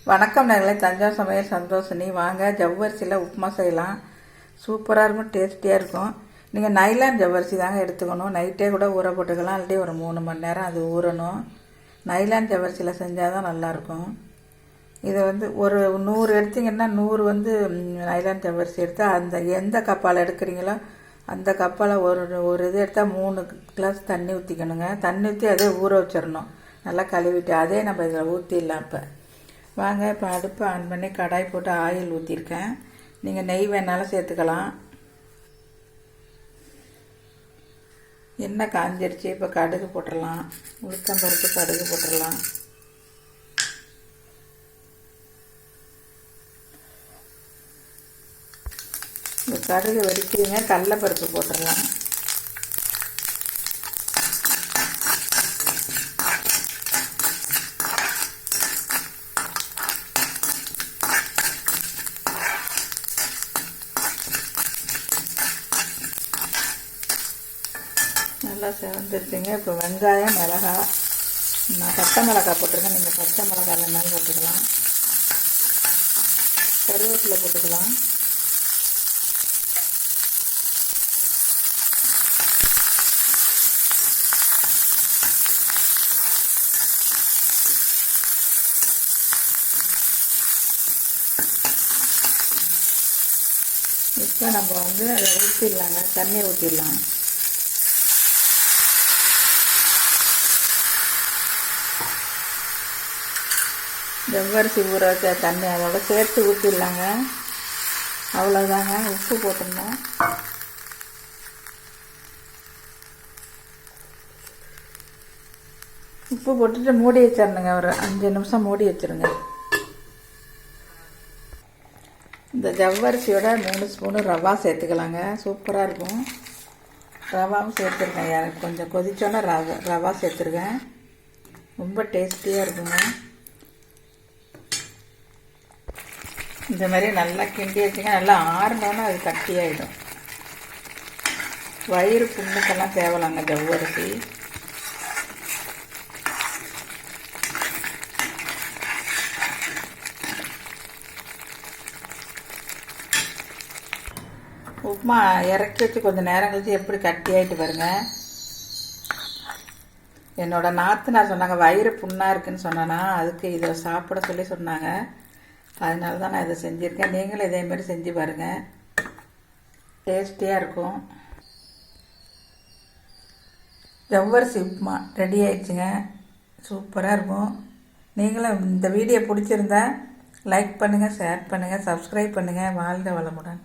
வணக்கம் நேர்களே, தஞ்சாவூர் சமையல் சந்தோஷினி. வாங்க ஜவ்வரிசியில் உப்புமா செய்யலாம். சூப்பராக இருக்கும், டேஸ்டியாக இருக்கும். நீங்கள் நைலான் ஜவ்வரிசி தாங்க எடுத்துக்கணும். நைட்டே கூட ஊற போட்டுக்கலாம், இல்லாட்டி ஒரு 3 மணி நேரம் அது ஊறணும். நைலான் ஜவ்வரிசியில் செஞ்சால் தான் நல்லாயிருக்கும். இதை ஒரு 100 எடுத்திங்கன்னா 100 நைலான் ஜவ்வரிசி எடுத்தால் அந்த எந்த கப்பால் எடுக்கிறீங்களோ அந்த கப்பால் ஒரு இது எடுத்தால் 3 கிளாஸ் தண்ணி ஊற்றிக்கணுங்க. தண்ணி ஊற்றி அதே ஊற வச்சிடணும். நல்லா கழுவிட்டு அதே நம்ம இதில் ஊற்றிடலாம். இப்போ வாங்க, இப்போ அடுப்பை ஆன் பண்ணி கடாய் போட்டு ஆயில் ஊற்றிருக்கேன். நீங்கள் நெய் வேணாலும் சேர்த்துக்கலாம். எண்ணெய் காஞ்சிருச்சு. இப்போ கடுகு போட்டுடலாம். உளுத்தம்பருப்பு கடுகு போட்டுடலாம். இந்த கடுகு வெடிக்கிறீங்க, கடலைப்பருப்பு போட்டுடலாம். நல்லா செவந்துருச்சுங்க. இப்போ வெங்காயம், மிளகாய், நான் பச்சை மிளகாய் போட்டிருக்கேன். நீங்கள் பச்சை மிளகாய் வேணாலும் போட்டுக்கலாம். கருவேப்பிலை போட்டுக்கலாம். இப்போ நம்ம அதை ஊற்றிடலாங்க. தண்ணி ஊற்றிடலாம். ஜவ்வரிசி ஊற வச்ச தண்ணி அதோட சேர்த்து ஊற்றிடலாங்க. அவ்வளோதாங்க. உப்பு போட்டுடணும். உப்பு போட்டுட்டு மூடி வச்சிடணுங்க. ஒரு 5 நிமிஷம் மூடி வச்சுருங்க. இந்த ஜவ்வரிசியோட 3 ஸ்பூனு ரவா சேர்த்துக்கலாங்க. சூப்பராக இருக்கும். ரவாவும் சேர்த்துருக்கேன். எனக்கு கொஞ்சம் கொதிச்சோன்னா ரவா சேர்த்துருக்கேன். ரொம்ப டேஸ்டியாக இருக்குங்க. இந்த மாதிரி நல்லா கிண்டி வச்சுங்க. நல்லா ஆறுனோன்னா அது கட்டியாயிடும். வயிறு புண்ணுக்கெல்லாம் தேவலாங்க ஜவ்வரிசி. உப்புமா இறக்கி வச்சு கொஞ்சம் நேரம் கழிச்சு எப்படி கட்டியாயிட்டு பாருங்க. என்னோட நாத்தனார் சொன்னாங்க வயிறு புண்ணாக இருக்குன்னு சொன்னானா, அதுக்கு இதை சாப்பிட சொல்லி சொன்னாங்க. அதனால தான் நான் இதை செஞ்சுருக்கேன். நீங்களும் இதேமாரி செஞ்சு பாருங்கள். டேஸ்டியாக இருக்கும். ஜவ்வரிசி உப்புமா ரெடி ஆயிடுச்சுங்க. சூப்பராக இருக்கும். நீங்களும் இந்த வீடியோ பிடிச்சிருந்தா லைக் பண்ணுங்கள், ஷேர் பண்ணுங்கள், சப்ஸ்கிரைப் பண்ணுங்கள். வாழ்க வளமுடன்.